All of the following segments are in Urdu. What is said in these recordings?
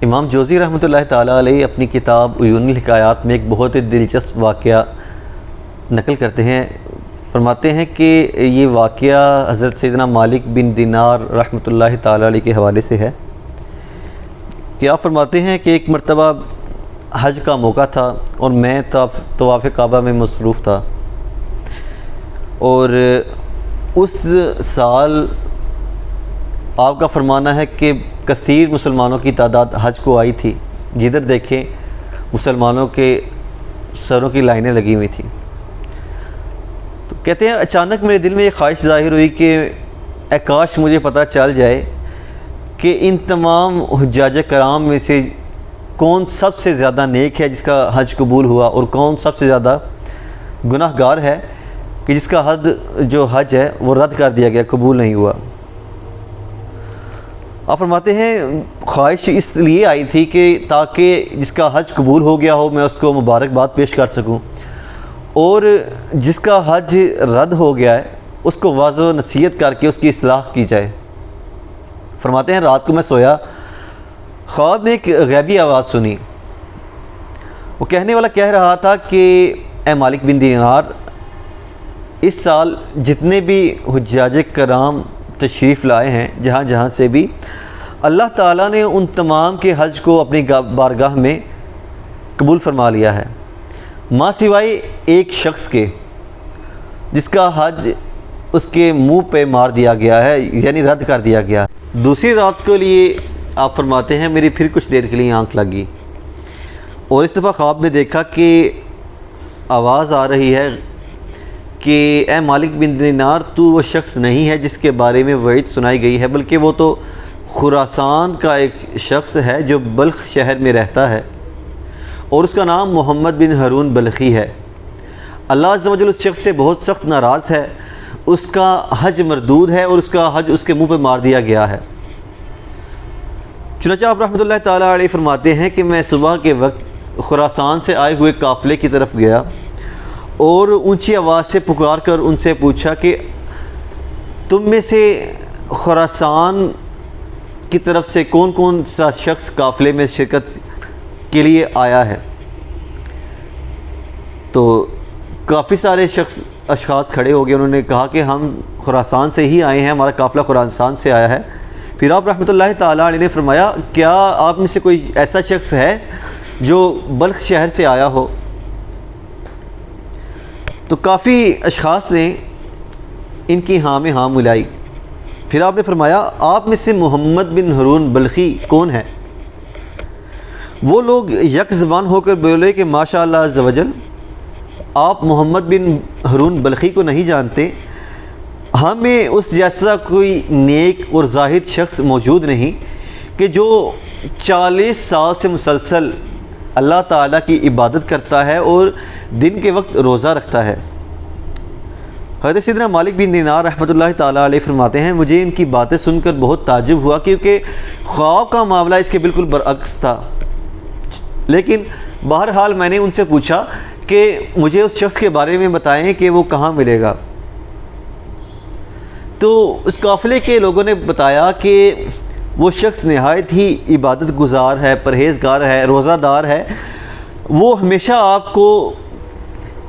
امام جوزی رحمۃ اللہ تعالیٰ علیہ اپنی کتاب عیون الحکایات میں ایک بہت ہی دلچسپ واقعہ نقل کرتے ہیں. فرماتے ہیں کہ یہ واقعہ حضرت سیدنا مالک بن دینار رحمۃ اللہ تعالیٰ علیہ کے حوالے سے ہے کہ آپ فرماتے ہیں کہ ایک مرتبہ حج کا موقع تھا اور میں طواف کعبہ میں مصروف تھا، اور اس سال آپ کا فرمانا ہے کہ کثیر مسلمانوں کی تعداد حج کو آئی تھی. جدھر دیکھیں مسلمانوں کے سروں کی لائنیں لگی ہوئی تھیں. تو کہتے ہیں اچانک میرے دل میں یہ خواہش ظاہر ہوئی کہ اے کاش مجھے پتہ چل جائے کہ ان تمام حجاج کرام میں سے کون سب سے زیادہ نیک ہے جس کا حج قبول ہوا، اور کون سب سے زیادہ گناہ گار ہے کہ جس کا جو حج ہے وہ رد کر دیا گیا، قبول نہیں ہوا. آپ فرماتے ہیں خواہش اس لیے آئی تھی کہ تاکہ جس کا حج قبول ہو گیا ہو میں اس کو مبارکباد پیش کر سکوں، اور جس کا حج رد ہو گیا ہے اس کو واضح و نصیحت کر کے اس کی اصلاح کی جائے. فرماتے ہیں رات کو میں سویا، خواب میں ایک غیبی آواز سنی. وہ کہنے والا کہہ رہا تھا کہ اے مالک بن دینار، اس سال جتنے بھی حجاج کرام تشریف لائے ہیں جہاں جہاں سے بھی، اللہ تعالیٰ نے ان تمام کے حج کو اپنی بارگاہ میں قبول فرما لیا ہے، ماں سوائے ایک شخص کے جس کا حج اس کے منہ پہ مار دیا گیا ہے، یعنی رد کر دیا گیا. دوسری رات کے لیے آپ فرماتے ہیں میری پھر کچھ دیر کے لیے آنکھ لگی، اور اس دفعہ خواب میں دیکھا کہ آواز آ رہی ہے کہ اے مالک بن دینار، تو وہ شخص نہیں ہے جس کے بارے میں وعید سنائی گئی ہے، بلکہ وہ تو خراسان کا ایک شخص ہے جو بلخ شہر میں رہتا ہے، اور اس کا نام محمد بن ہارون بلخی ہے. اللہ عز و جل اس شخص سے بہت سخت ناراض ہے، اس کا حج مردود ہے اور اس کا حج اس کے منہ پہ مار دیا گیا ہے. چنانچہ آپ رحمۃ اللہ تعالیٰ علیہ فرماتے ہیں کہ میں صبح کے وقت خراسان سے آئے ہوئے قافلے کی طرف گیا اور اونچی آواز سے پکار کر ان سے پوچھا کہ تم میں سے خراسان کی طرف سے کون کون سا شخص قافلے میں شرکت کے لیے آیا ہے. تو کافی سارے اشخاص کھڑے ہو گئے، انہوں نے کہا کہ ہم خراسان سے ہی آئے ہیں، ہمارا قافلہ خراسان سے آیا ہے. پھر آپ رحمۃ اللہ تعالیٰ علیہ نے فرمایا کیا آپ میں سے کوئی ایسا شخص ہے جو بلخ شہر سے آیا ہو؟ تو کافی اشخاص نے ان کی ہاں میں ہاں ملائی. پھر آپ نے فرمایا آپ میں سے محمد بن ہارون بلخی کون ہے؟ وہ لوگ یک زبان ہو کر بولے کہ ماشاء اللہ عز و جل، آپ محمد بن ہارون بلخی کو نہیں جانتے، ہمیں اس جیسا کوئی نیک اور زاہد شخص موجود نہیں کہ جو 40 سال سے مسلسل اللہ تعالیٰ کی عبادت کرتا ہے اور دن کے وقت روزہ رکھتا ہے. حضرت سیدنا مالک بن دینار رحمۃ اللہ تعالیٰ علیہ فرماتے ہیں مجھے ان کی باتیں سن کر بہت تعجب ہوا، کیونکہ خواب کا معاملہ اس کے بالکل برعکس تھا. لیکن بہرحال میں نے ان سے پوچھا کہ مجھے اس شخص کے بارے میں بتائیں کہ وہ کہاں ملے گا. تو اس قافلے کے لوگوں نے بتایا کہ وہ شخص نہایت ہی عبادت گزار ہے، پرہیزگار ہے، روزہ دار ہے، وہ ہمیشہ آپ کو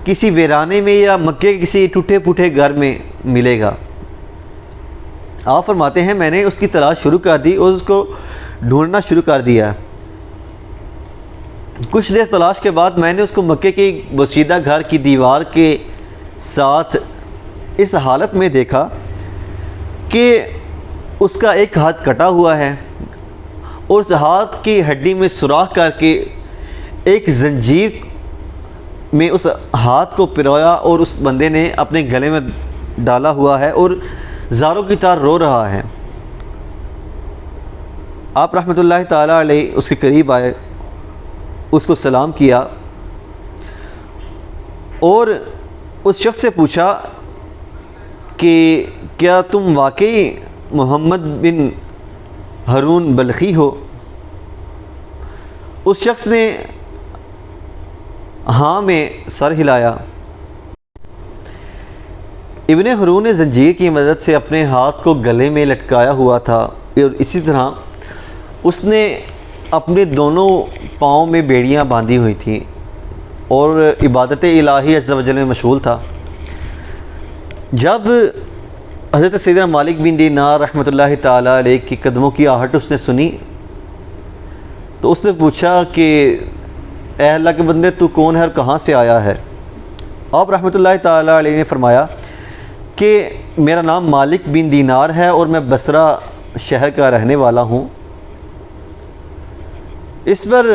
کسی ویرانے میں یا مکے کے کسی ٹوٹے پھوٹے گھر میں ملے گا. آپ فرماتے ہیں میں نے اس کی تلاش شروع کر دی اور اس کو ڈھونڈنا شروع کر دیا. کچھ دیر تلاش کے بعد میں نے اس کو مکے کے بسیدہ گھر کی دیوار کے ساتھ اس حالت میں دیکھا کہ اس کا ایک ہاتھ کٹا ہوا ہے، اور اس ہاتھ کی ہڈی میں سوراخ کر کے ایک زنجیر میں اس ہاتھ کو پرویا اور اس بندے نے اپنے گلے میں ڈالا ہوا ہے اور زاروں کی طرح رو رہا ہے. آپ رحمۃ اللہ تعالیٰ علیہ اس کے قریب آئے، اس کو سلام کیا اور اس شخص سے پوچھا کہ کیا تم واقعی محمد بن ہارون بلخی ہو؟ اس شخص نے ہاں میں سر ہلایا. ابن ہارون نے زنجیر کی مدد سے اپنے ہاتھ کو گلے میں لٹکایا ہوا تھا، اور اسی طرح اس نے اپنے دونوں پاؤں میں بیڑیاں باندھی ہوئی تھیں اور عبادت الہی عز و جل میں مشغول تھا۔ جب حضرت سیدنا مالک بن دینار رحمۃ اللہ تعالیٰ علیہ کی قدموں کی آہٹ اس نے سنی تو اس نے پوچھا کہ اے اللہ کے بندے تو کون ہے اور کہاں سے آیا ہے؟ آپ رحمۃ اللہ تعالیٰ علیہ نے فرمایا کہ میرا نام مالک بن دینار ہے اور میں بصرہ شہر کا رہنے والا ہوں۔ اس پر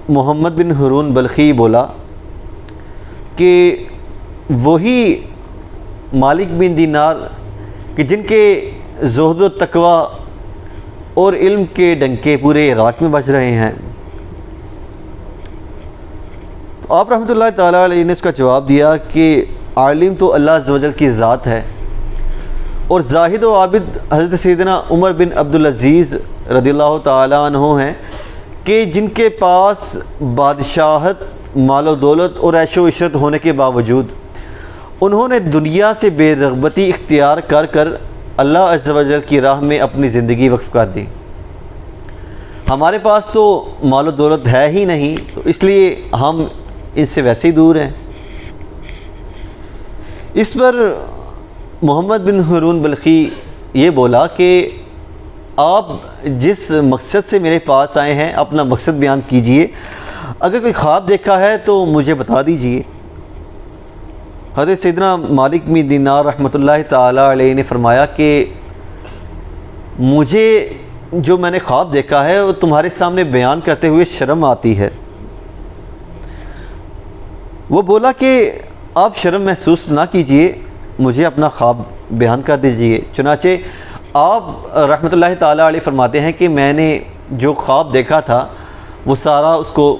محمد بن ہارون بلخی بولا کہ وہی مالک بن دینار کہ جن کے زہد و تقوی اور علم کے ڈنکے پورے عراق میں بج رہے ہیں۔ تو آپ رحمۃ اللہ تعالیٰ علیہ نے اس کا جواب دیا کہ عالم تو اللہ عز و جل کی ذات ہے، اور زاہد و عابد حضرت سیدنا عمر بن عبدالعزیز رضی اللہ تعالیٰ عنہ ہیں کہ جن کے پاس بادشاہت، مال و دولت اور عیش و عشرت ہونے کے باوجود انہوں نے دنیا سے بے رغبتی اختیار کر کر اللہ عز و جل کی راہ میں اپنی زندگی وقف کر دی۔ ہمارے پاس تو مال و دولت ہے ہی نہیں، تو اس لیے ہم ان سے ویسے ہی دور ہیں۔ اس پر محمد بن ہارون بلخی یہ بولا کہ آپ جس مقصد سے میرے پاس آئے ہیں اپنا مقصد بیان کیجئے، اگر کوئی خواب دیکھا ہے تو مجھے بتا دیجئے۔ حضرت سیدنا مالک بن دینار رحمۃ اللہ تعالیٰ علیہ نے فرمایا کہ مجھے جو میں نے خواب دیکھا ہے وہ تمہارے سامنے بیان کرتے ہوئے شرم آتی ہے۔ وہ بولا کہ آپ شرم محسوس نہ کیجئے، مجھے اپنا خواب بیان کر دیجئے۔ چنانچہ آپ رحمۃ اللہ تعالیٰ علیہ فرماتے ہیں کہ میں نے جو خواب دیکھا تھا وہ سارا اس کو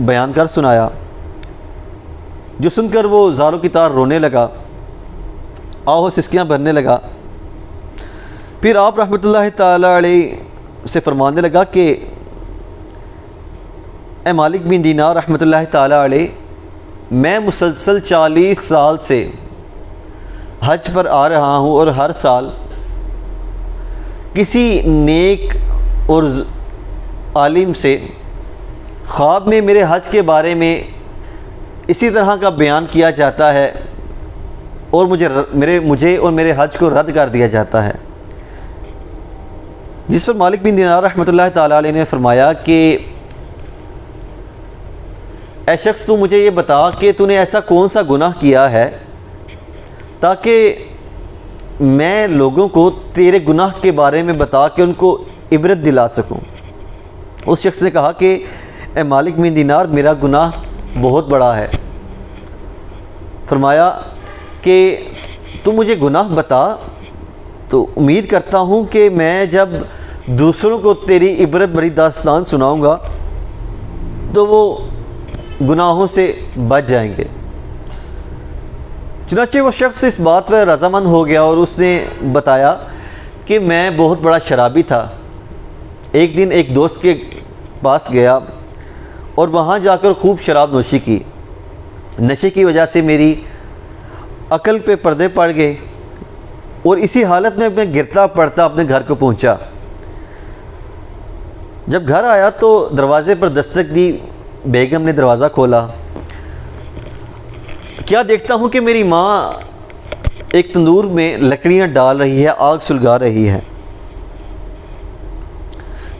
بیان کر سنایا، جو سن کر وہ زاروں کی طرح رونے لگا، آہو سسکیاں بھرنے لگا۔ پھر آپ رحمۃ اللہ تعالیٰ علیہ سے فرمانے لگا کہ اے مالک بن دینار رحمۃ اللہ تعالیٰ علیہ، میں مسلسل 40 سال سے حج پر آ رہا ہوں اور ہر سال کسی نیک اور عالم سے خواب میں میرے حج کے بارے میں اسی طرح کا بیان کیا جاتا ہے اور مجھے اور میرے حج کو رد کر دیا جاتا ہے۔ جس پر مالک بن دینار رحمۃ اللہ تعالیٰ علیہ نے فرمایا کہ اے شخص تو مجھے یہ بتا کہ تو نے ایسا کون سا گناہ کیا ہے تاکہ میں لوگوں کو تیرے گناہ کے بارے میں بتا کے ان کو عبرت دلا سکوں۔ اس شخص نے کہا کہ اے مالک بن دینار، میرا گناہ بہت بڑا ہے۔ فرمایا کہ تم مجھے گناہ بتا تو امید کرتا ہوں کہ میں جب دوسروں کو تیری عبرت بھری داستان سناؤں گا تو وہ گناہوں سے بچ جائیں گے۔ چنانچہ وہ شخص اس بات پر رضامند ہو گیا اور اس نے بتایا کہ میں بہت بڑا شرابی تھا۔ ایک دن ایک دوست کے پاس گیا اور وہاں جا کر خوب شراب نوشی کی۔ نشے کی وجہ سے میری عقل پہ پردے پڑ گئے اور اسی حالت میں گرتا پڑتا اپنے گھر کو پہنچا۔ جب گھر آیا تو دروازے پر دستک دی، بیگم نے دروازہ کھولا۔ کیا دیکھتا ہوں کہ میری ماں ایک تندور میں لکڑیاں ڈال رہی ہے، آگ سلگا رہی ہے۔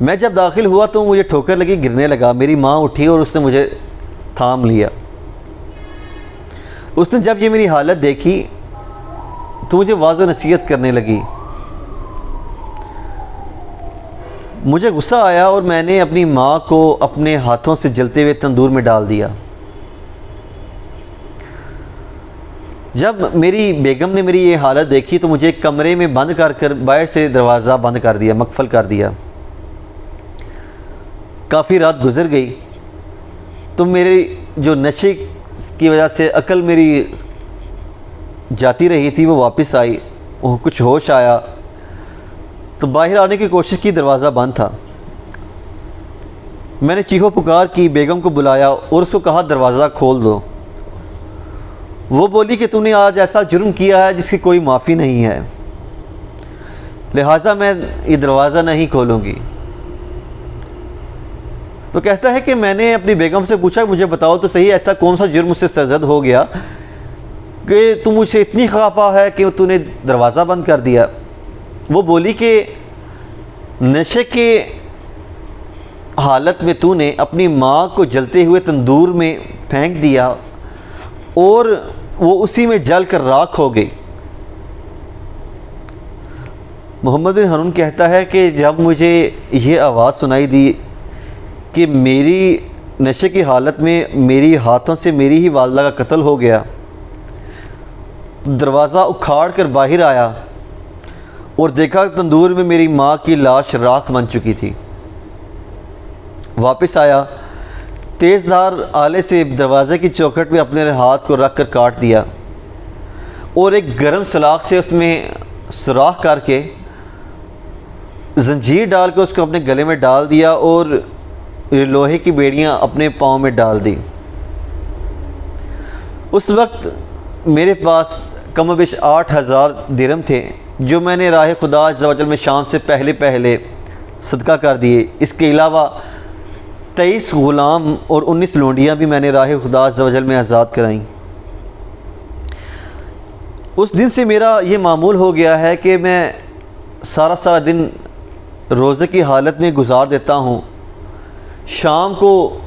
میں جب داخل ہوا تو مجھے ٹھوکر لگی، گرنے لگا۔ میری ماں اٹھی اور اس نے مجھے تھام لیا۔ اس نے جب یہ میری حالت دیکھی تو مجھے واضح نصیحت کرنے لگی۔ مجھے غصہ آیا اور میں نے اپنی ماں کو اپنے ہاتھوں سے جلتے ہوئے تندور میں ڈال دیا۔ جب میری بیگم نے میری یہ حالت دیکھی تو مجھے ایک کمرے میں بند کر باہر سے دروازہ بند کر دیا، مقفل کر دیا۔ کافی رات گزر گئی تو میری جو نشے کی وجہ سے عقل میری جاتی رہی تھی وہ واپس آئی، وہ کچھ ہوش آیا تو باہر آنے کی کوشش کی، دروازہ بند تھا۔ میں نے چیخو پکار کی، بیگم کو بلایا اور اس کو کہا دروازہ کھول دو۔ وہ بولی کہ تم نے آج ایسا جرم کیا ہے جس کی کوئی معافی نہیں ہے، لہٰذا میں یہ دروازہ نہیں کھولوں گی۔ تو کہتا ہے کہ میں نے اپنی بیگم سے پوچھا مجھے بتاؤ تو صحیح ایسا کون سا جرم مجھ سے سرزد ہو گیا کہ تو مجھ سے اتنی خفا ہے کہ تو نے دروازہ بند کر دیا. وہ بولی کہ نشے کے حالت میں تو نے اپنی ماں کو جلتے ہوئے تندور میں پھینک دیا اور وہ اسی میں جل کر راکھ ہو گئی. محمد بن ہارون کہتا ہے کہ جب مجھے یہ آواز سنائی دی کہ میری نشے کی حالت میں میری ہاتھوں سے میری ہی والدہ کا قتل ہو گیا، دروازہ اکھاڑ کر باہر آیا اور دیکھا تندور میں میری ماں کی لاش راکھ بن چکی تھی. واپس آیا، تیز دھار آلے سے دروازے کی چوکھٹ پہ اپنے ہاتھ کو رکھ کر کاٹ دیا اور ایک گرم سلاخ سے اس میں سوراخ کر کے زنجیر ڈال کے اس کو اپنے گلے میں ڈال دیا اور لوہے کی بیڑیاں اپنے پاؤں میں ڈال دی. اس وقت میرے پاس کم و بیش 8,000 درہم تھے جو میں نے راہ خدا عز و جل میں شام سے پہلے صدقہ کر دیے. اس کے علاوہ 23 غلام اور 19 لونڈیاں بھی میں نے راہ خدا عز و جل میں آزاد کرائیں. اس دن سے میرا یہ معمول ہو گیا ہے کہ میں سارا دن روزے کی حالت میں گزار دیتا ہوں. شام کو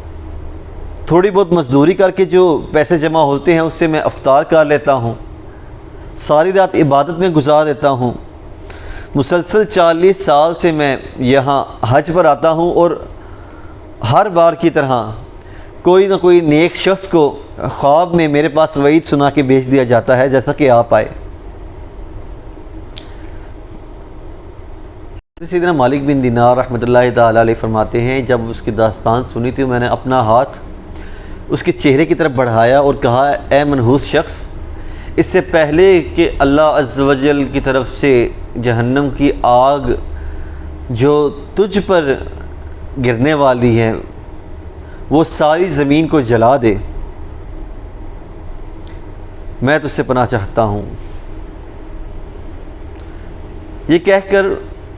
تھوڑی بہت مزدوری کر کے جو پیسے جمع ہوتے ہیں اس سے میں افطار کر لیتا ہوں. ساری رات عبادت میں گزار دیتا ہوں. مسلسل 40 سال سے میں یہاں حج پر آتا ہوں اور ہر بار کی طرح کوئی نہ کوئی نیک شخص کو خواب میں میرے پاس وعید سنا کے بھیج دیا جاتا ہے جیسا کہ آپ آئے. سیدنا مالک بن دینار رحمۃ اللہ تعالیٰ علیہ فرماتے ہیں جب اس کی داستان سنی تھی میں نے اپنا ہاتھ اس کے چہرے کی طرف بڑھایا اور کہا اے منحوس شخص، اس سے پہلے کہ اللہ عز و جل کی طرف سے جہنم کی آگ جو تجھ پر گرنے والی ہے وہ ساری زمین کو جلا دے، میں تجھ سے پناہ چاہتا ہوں. یہ کہہ کر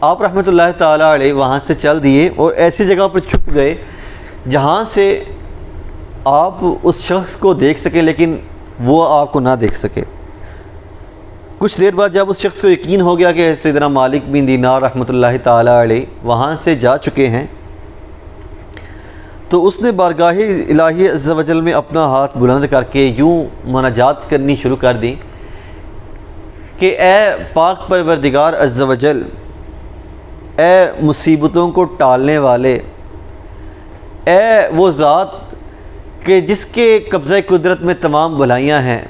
آپ رحمۃ اللہ تعالیٰ علیہ وہاں سے چل دیے اور ایسی جگہ پر چھپ گئے جہاں سے آپ اس شخص کو دیکھ سکیں لیکن وہ آپ کو نہ دیکھ سکے. کچھ دیر بعد جب اس شخص کو یقین ہو گیا کہ سیدنا مالک بن دینار رحمۃ اللہ تعالیٰ علیہ وہاں سے جا چکے ہیں تو اس نے بارگاہ الہی عز و جل میں اپنا ہاتھ بلند کر کے یوں مناجات کرنی شروع کر دی کہ اے پاک پروردگار عز و جل، اے مصیبتوں کو ٹالنے والے، اے وہ ذات کہ جس کے قبضہ قدرت میں تمام بھلائیاں ہیں،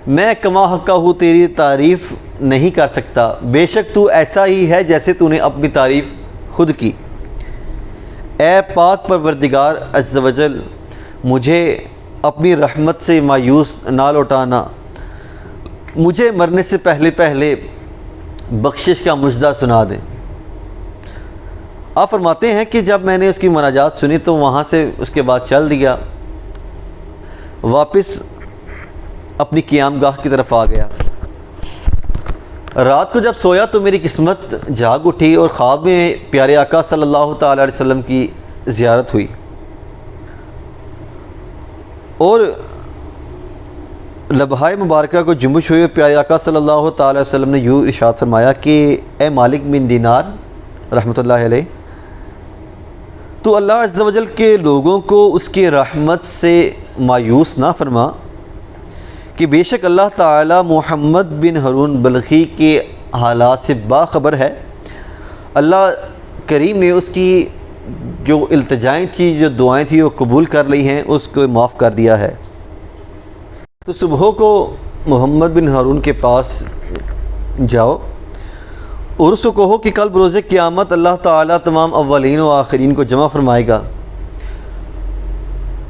میں کما حقہ ہوں تیری تعریف نہیں کر سکتا، بے شک تو ایسا ہی ہے جیسے تو نے اپنی تعریف خود کی. اے پاک پروردگار عز و جل، مجھے اپنی رحمت سے مایوس نہ لوٹانا، مجھے مرنے سے پہلے بخشش کا مژدہ سنا دیں. آپ فرماتے ہیں کہ جب میں نے اس کی مناجات سنی تو وہاں سے اس کے بعد چل دیا، واپس اپنی قیام گاہ کی طرف آ گیا. رات کو جب سویا تو میری قسمت جاگ اٹھی اور خواب میں پیارے آقا صلی اللہ تعالیٰ علیہ وسلم کی زیارت ہوئی اور لبہائے مبارکہ کو جنبش ہوئے پیارے آقا صلی اللہ تعالیٰ علیہ وسلم نے یوں ارشاد فرمایا کہ اے مالک بن دینار رحمۃ اللہ علیہ، تو اللہ عز و جل کے لوگوں کو اس کی رحمت سے مایوس نہ فرما کہ بے شک اللہ تعالی محمد بن ہارون بلخی کے حالات سے باخبر ہے. اللہ کریم نے اس کی جو التجائیں تھیں، جو دعائیں تھیں وہ قبول کر لی ہیں، اس کو معاف کر دیا ہے. تو صبح کو محمد بن ہارون کے پاس جاؤ اور اس کو کہو کہ کل بروز قیامت اللہ تعالیٰ تمام اولین و آخرین کو جمع فرمائے گا،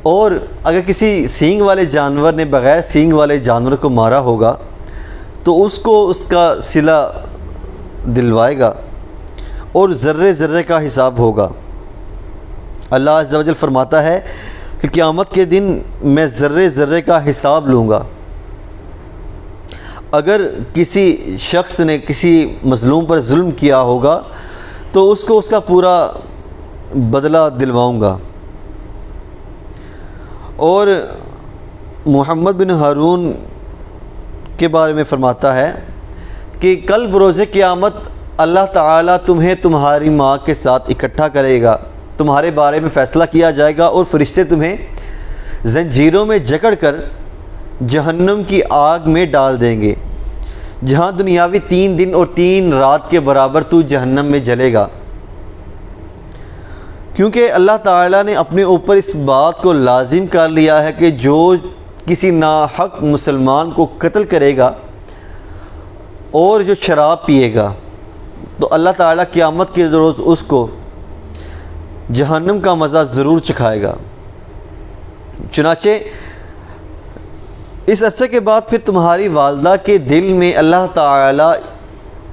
اور اگر کسی سینگ والے جانور نے بغیر سینگ والے جانور کو مارا ہوگا تو اس کو اس کا صلہ دلوائے گا اور ذرے ذرے کا حساب ہوگا. اللہ عز و جل فرماتا ہے کہ قیامت کے دن میں ذرے ذرے کا حساب لوں گا. اگر کسی شخص نے کسی مظلوم پر ظلم کیا ہوگا تو اس کو اس کا پورا بدلہ دلواؤں گا۔ اور محمد بن ہارون کے بارے میں فرماتا ہے کہ کل بروز قیامت اللہ تعالیٰ تمہیں تمہاری ماں کے ساتھ اکٹھا کرے گا، تمہارے بارے میں فیصلہ کیا جائے گا، اور فرشتے تمہیں زنجیروں میں جکڑ کر جہنم کی آگ میں ڈال دیں گے، جہاں دنیاوی 3 دن اور 3 رات کے برابر تو جہنم میں جلے گا۔ کیونکہ اللہ تعالیٰ نے اپنے اوپر اس بات کو لازم کر لیا ہے کہ جو کسی ناحق مسلمان کو قتل کرے گا اور جو شراب پیے گا تو اللہ تعالیٰ قیامت کے روز اس کو جہنم کا مزہ ضرور چکھائے گا۔ چنانچہ اس عرصے کے بعد پھر تمہاری والدہ کے دل میں اللہ تعالیٰ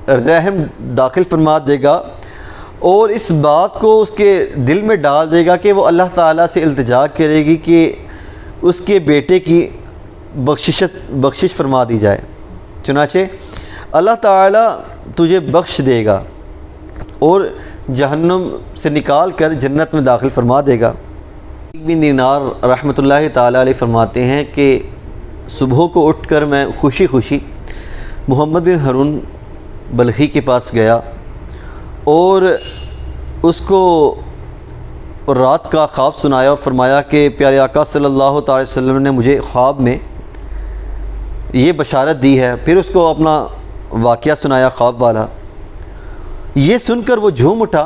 رحم داخل فرما دے گا اور اس بات کو اس کے دل میں ڈال دے گا کہ وہ اللہ تعالیٰ سے التجا کرے گی کہ اس کے بیٹے کی بخشش فرما دی جائے۔ چنانچہ اللہ تعالیٰ تجھے بخش دے گا اور جہنم سے نکال کر جنت میں داخل فرما دے گا۔ بن دینار رحمۃ اللہ تعالیٰ علیہ فرماتے ہیں کہ صبح کو اٹھ کر میں خوشی خوشی محمد بن ہارون بلخی کے پاس گیا اور اس کو رات کا خواب سنایا اور فرمایا کہ پیارے آقا صلی اللہ تعالی وسلم نے مجھے خواب میں یہ بشارت دی ہے۔ پھر اس کو اپنا واقعہ سنایا خواب والا۔ یہ سن کر وہ جھوم اٹھا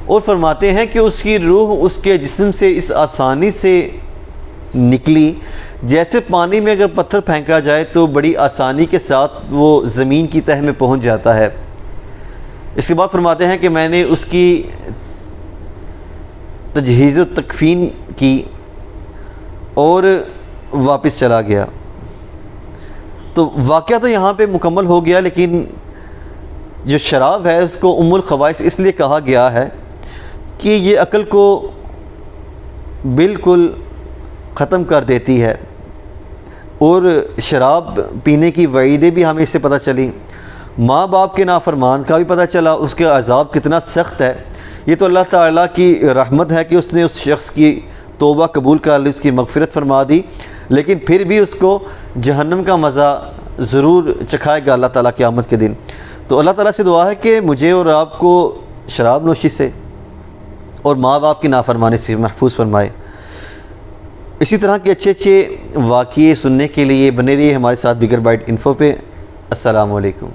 اور فرماتے ہیں کہ اس کی روح اس کے جسم سے اس آسانی سے نکلی جیسے پانی میں اگر پتھر پھینکا جائے تو بڑی آسانی کے ساتھ وہ زمین کی تہہ میں پہنچ جاتا ہے۔ اس کے بعد فرماتے ہیں کہ میں نے اس کی تجہیز و تکفین کی اور واپس چلا گیا۔ تو واقعہ تو یہاں پہ مکمل ہو گیا، لیکن جو شراب ہے اس کو ام الخبائث اس لیے کہا گیا ہے کہ یہ عقل کو بالکل ختم کر دیتی ہے، اور شراب پینے کی وعیدیں بھی ہمیں اس سے پتہ چلی، ماں باپ کے نافرمان کا بھی پتہ چلا، اس کے عذاب کتنا سخت ہے۔ یہ تو اللہ تعالیٰ کی رحمت ہے کہ اس نے اس شخص کی توبہ قبول کر لی، اس کی مغفرت فرما دی، لیکن پھر بھی اس کو جہنم کا مزہ ضرور چکھائے گا اللہ تعالیٰ قیامت کے دن۔ تو اللہ تعالیٰ سے دعا ہے کہ مجھے اور آپ کو شراب نوشی سے اور ماں باپ کی نافرمانی سے محفوظ فرمائے۔ اسی طرح کے اچھے اچھے واقعے سننے کے لیے بنے رہیے ہمارے ساتھ بگر بائٹ انفو پہ۔ السلام علیکم۔